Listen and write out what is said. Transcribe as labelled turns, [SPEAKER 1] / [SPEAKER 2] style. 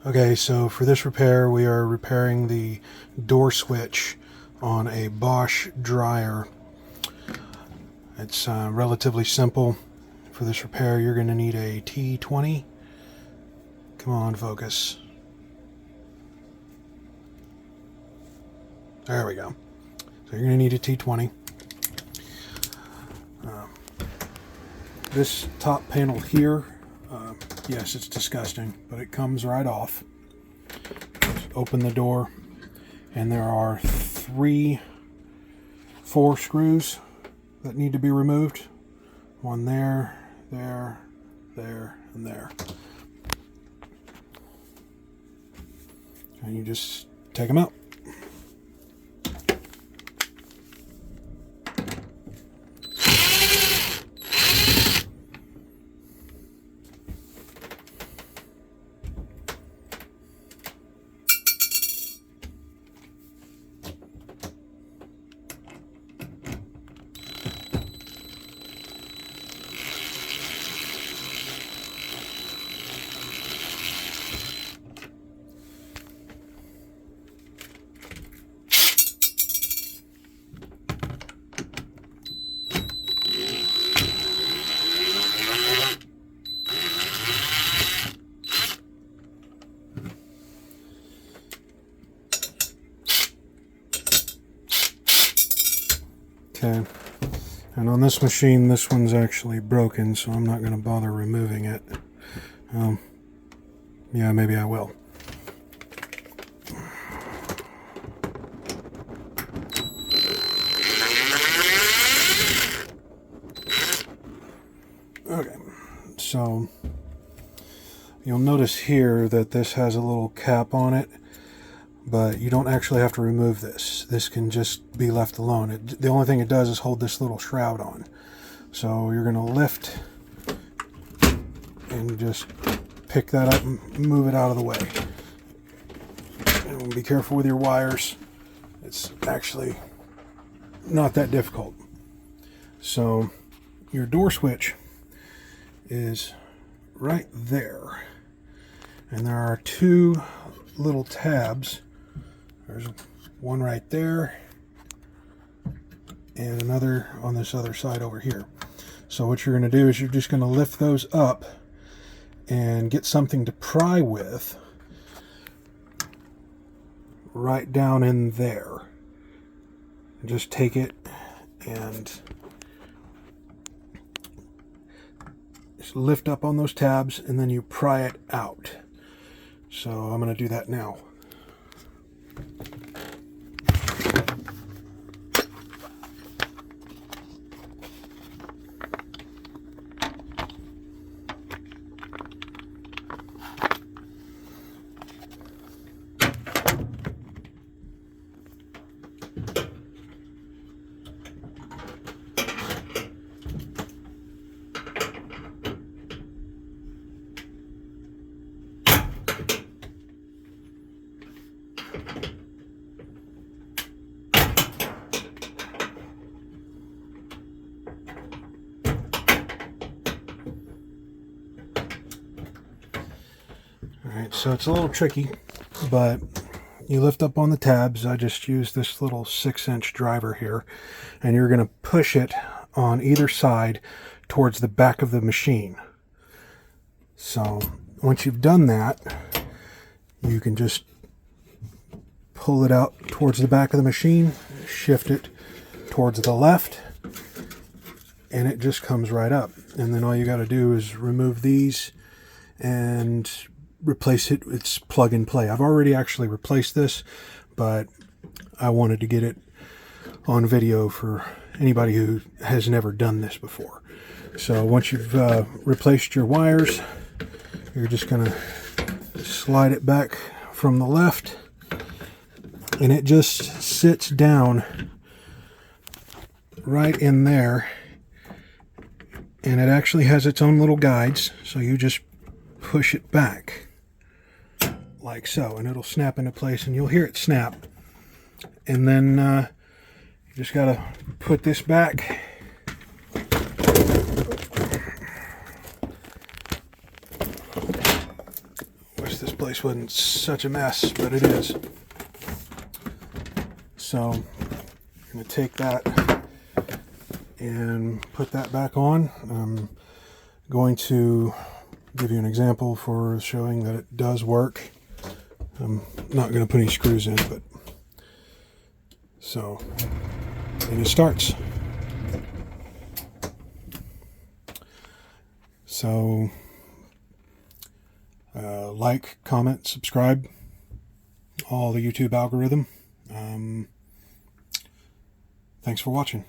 [SPEAKER 1] Okay, so for this repair we are repairing the door switch on a Bosch dryer. It's relatively simple. For this repair you're going to need a T20. Come on, focus. There we go. So you're going to need a T20. This top panel here, yes, it's disgusting, but it comes right off. Just open the door, and there are 4 screws that need to be removed. One there, there, and there. And you just take them out. Okay, and on this machine, this one's actually broken, so I'm not going to bother removing it. Yeah, maybe I will. Okay, so you'll notice here that this has a little cap on it, but you don't actually have to remove this. This can just be left alone. The only thing it does is hold this little shroud on. So you're going to lift and just pick that up and move it out of the way. And be careful with your wires. It's actually not that difficult. So your door switch is right there. And there are 2 little tabs. There's one right there and another on this other side over here. So what you're going to do is you're just going to lift those up and get something to pry with right down in there. Just take it and just lift up on those tabs and then you pry it out. So I'm going to do that now. Alright, so it's a little tricky, but you lift up on the tabs. I just use this little 6-inch driver here, and you're going to push it on either side towards the back of the machine. So once you've done that, you can just pull it out towards the back of the machine, shift it towards the left, and it just comes right up. And then all you got to do is remove these and replace it. It's plug and play. I've already actually replaced this, but I wanted to get it on video for anybody who has never done this before. So once you've replaced your wires, you're just going to slide it back from the left, and it just sits down right in there, and it actually has its own little guides, so you just push it back like so, and it'll snap into place, and you'll hear it snap. And then you just got to put this back. Where's this plug? place wasn't such a mess, but it is. So I'm going to take that and put that back on. I'm going to give you an example for showing that it does work. I'm not going to put any screws in, but so, and it starts. So like, comment, subscribe, all the YouTube algorithm. Thanks for watching.